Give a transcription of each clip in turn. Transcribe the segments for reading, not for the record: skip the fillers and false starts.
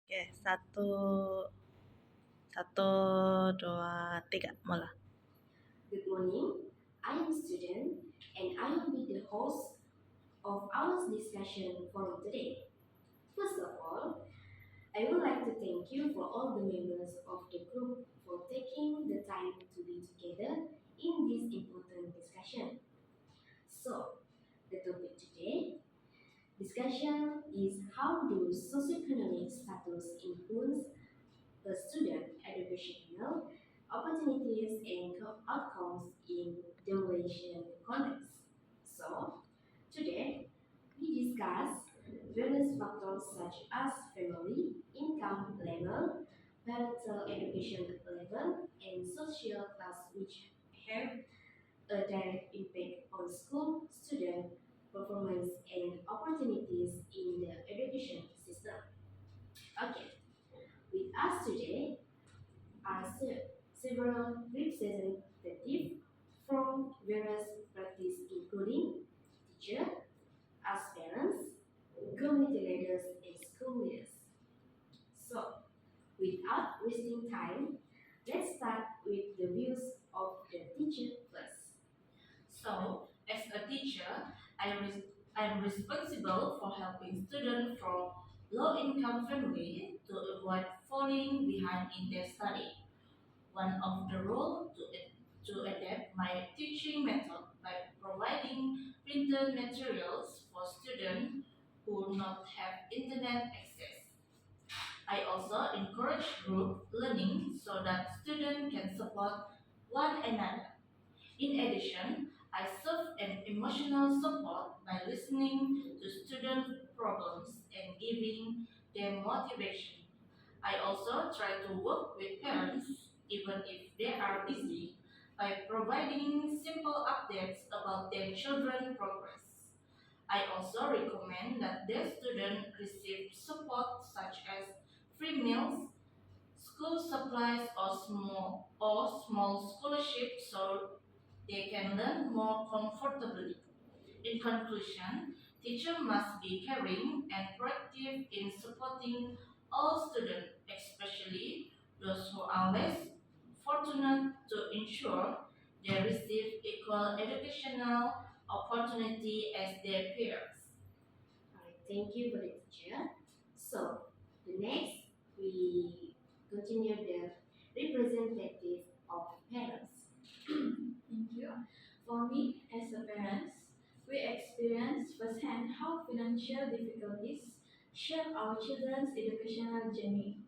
Oke, satu, satu, dua, tiga, mulai. Good morning. I am a student and I will be the host of our discussion for today. First of all, I would like to thank you for all the members of the group for taking the time to be together in this important discussion. So, the topic today discussion is how do socioeconomic status influence a student educational opportunities and outcomes in the Malaysian context. So, today we discuss various factors such as family, income level, parental education level, and social class which have a direct impact on school student performance and opportunities in the education system. Okay, with us today are several representatives from various practices including teacher, as parents, community leaders, and school leaders. So, without wasting time, let's start with the views of the teacher first. So, as a teacher, I am responsible for helping students from low-income families to avoid falling behind in their study. One of the roles to adapt my teaching method by providing printed materials for students who do not have internet access. I also encourage group learning so that students can support one another. In addition, I serve an emotional support by listening to student problems and giving them motivation. I also try to work with parents, even if they are busy, by providing simple updates about their children's progress. I also recommend that their students receive support such as free meals, school supplies, or small scholarships so they can learn more comfortably. In conclusion, teachers must be caring and proactive in supporting all students, especially those who are less fortunate, to ensure they receive equal educational opportunity as their peers. Alright, thank you for the teacher. So, the next we continue the representative of parents. Thank you. For me, as a parent, we experience firsthand how financial difficulties shape our children's educational journey.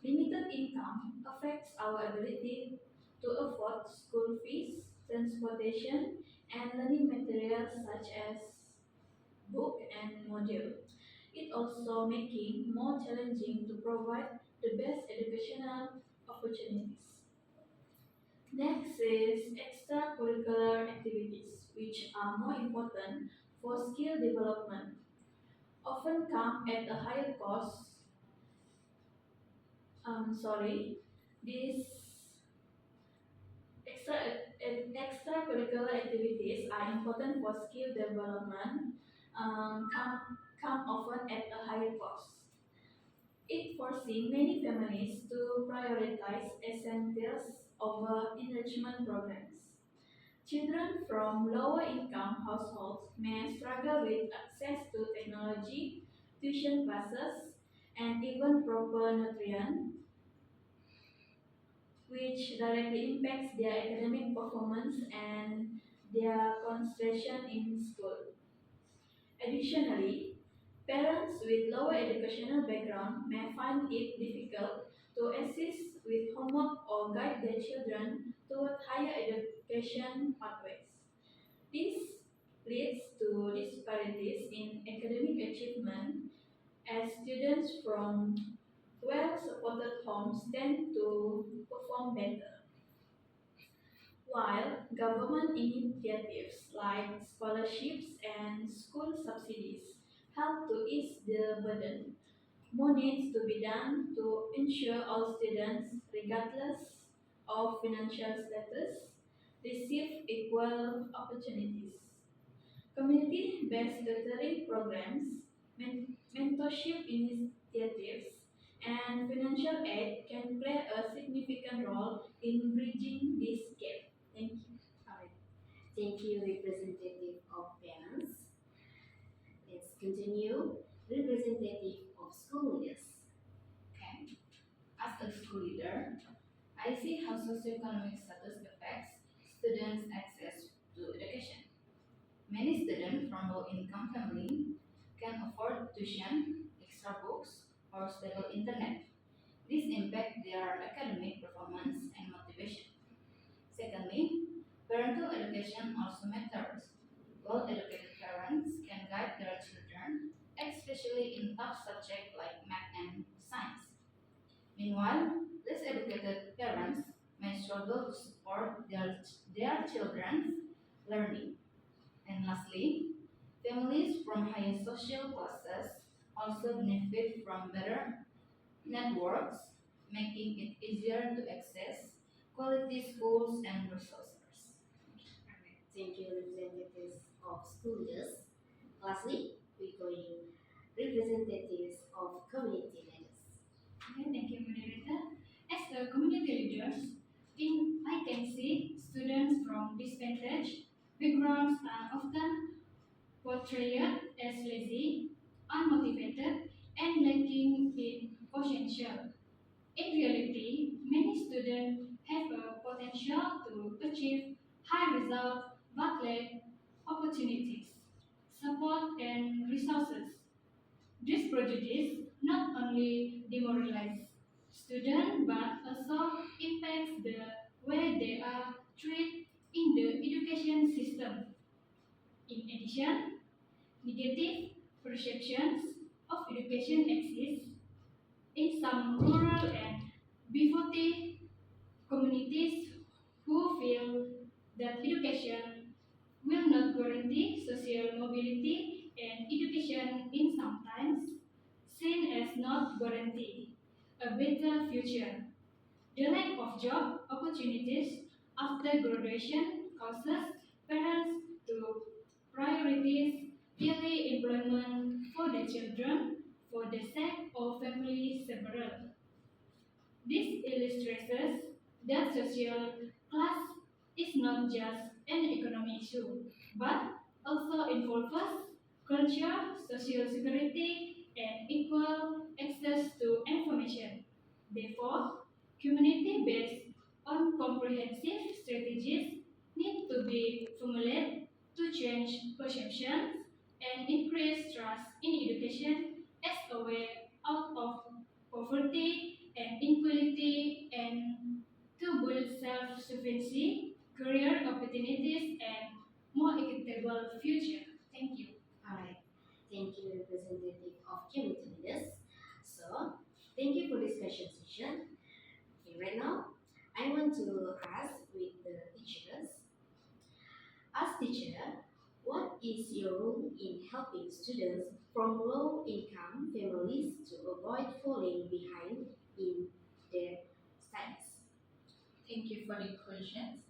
Limited income affects our ability to afford school fees, transportation, and learning materials such as book and module. It also making more challenging to provide the best educational opportunities. Next is extracurricular activities, which are more important for skill development, often come at a higher cost. Sorry, these extracurricular activities are important for skill development. Come often at a higher cost. It forcing many families to prioritize essentials over enrichment programs. Children from lower income households may struggle with access to technology, tuition classes, and even proper nutrition, which directly impacts their academic performance and their concentration in school. Additionally, parents with lower educational background may find it difficult to assist with homework or guide their children toward higher education pathways. This leads to disparities in academic achievement as students from well supported homes tend to perform better, while government initiatives like scholarships and school subsidies help to ease the burden. More needs to be done to ensure all students, regardless of financial status, receive equal opportunities. Community-based tutoring programs, mentorship initiatives, financial aid can play a significant role in bridging this gap. Thank you. Alright. Thank you, representative of parents. Let's continue. Representative of school leaders. Okay. As a school leader, I see how socioeconomic status affects students' access to education. Many students from low-income families can afford tuition, extra books, or stable internet. This impacts their academic performance and motivation. Secondly, parental education also matters. Well-educated parents can guide their children, especially in tough subjects like math and science. Meanwhile, less educated parents may struggle to support their children's learning. And lastly, families from higher social classes also benefit from better networks, making it easier to access quality schools and resources. Alright. Thank you, representatives of school leaders. Lastly, we're going representatives of community leaders. Okay, thank you, moderator. As a community leaders, I can see students from disadvantaged backgrounds are often portrayed as lazy, unmotivated, and lacking in potential. In reality, many students have a potential to achieve high results but lack opportunities, support, and resources. This prejudice not only demoralizes students but also impacts the way they are treated in the education system. In addition, negative perceptions of education exist in some rural and bifurcated communities who feel that education will not guarantee social mobility and education in sometimes seen as not guarantee a better future. The lack of job opportunities after graduation causes parents to prioritize early employment for their children for the sake of family several. This illustrates that social class is not just an economic issue, but also involves culture, social security, and equal access to information. Therefore, community based on comprehensive strategies need to be formulated to change perceptions and increase trust in education as a way out of poverty and inequality and to build self-sufficiency, career opportunities, and more equitable future. Thank you. Alright. Thank you, representative of community leaders. So, thank you for discussion session. Okay, right now, I want to ask with the teachers. As teacher, what is your role in helping students from low-income families to avoid falling behind in their studies? Thank you for the questions.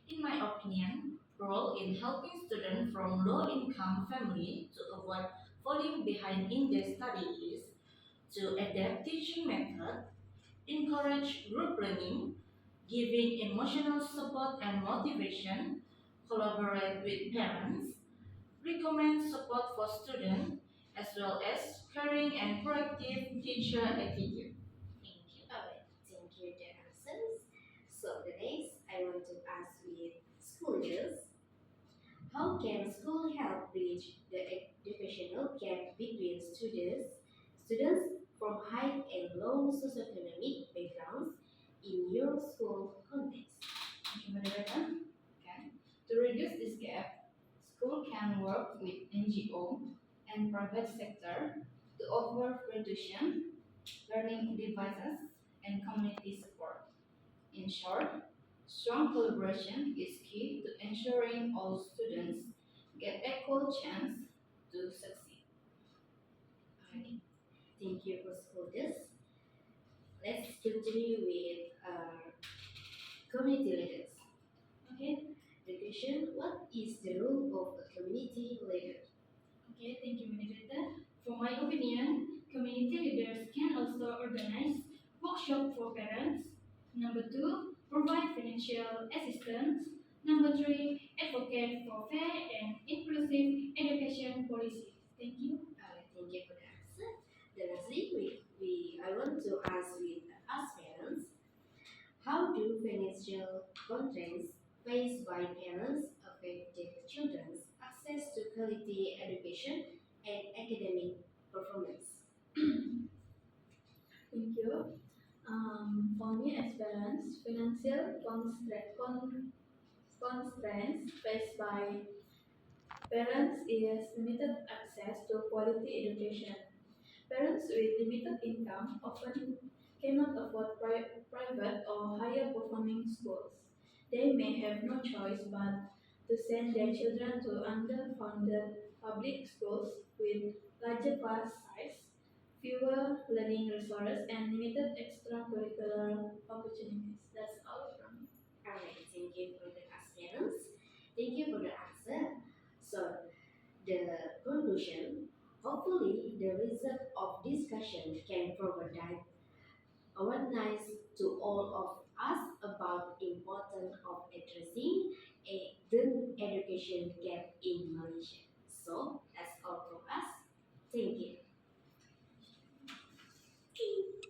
In my opinion, role in helping students from low-income family to avoid falling behind in their study is to adapt teaching method, encourage group learning, giving emotional support and motivation, collaborate with parents, recommend support for students, as well as caring and proactive teacher attitude. Thank you. Alright, thank you, the answers. So the next, I want to ask with school leaders. How can school help bridge the educational gap between students from high and low socioeconomic backgrounds in your school context? Thank you, moderator. Okay. To reduce this gap, school can work with NGO and private sector to offer free tuition, learning devices, and community support. In short, strong collaboration is key to ensuring all students get equal chance to succeed. Alright, thank you for school leaders. Let's continue with community leaders. Okay, the question: what is the role of a community leader? Okay, thank you, moderator. For my opinion, community leaders can also organize workshops workshop for parents. Number two, provide financial assistance. Number three, advocate for fair and inclusive education policy. Thank you. Thank you for the answer. Then lastly, I want to ask with us parents, how do financial constraints faced by parents affect their children's access to quality education and academic performance? Thank you. For me as parents, financial constraints faced by parents is limited access to quality education. Parents with limited income often cannot afford private or higher performing schools. They may have no choice but to send their children to underfunded public schools with larger class size, fewer learning resources, and limited extracurricular opportunities. That's all from me. Alright, thank you for the parents. Thank you for the answer. So the conclusion, hopefully the result of discussion can provide awareness to all of us about importance of addressing the education gap in Malaysia. So that's all from us. Thank you.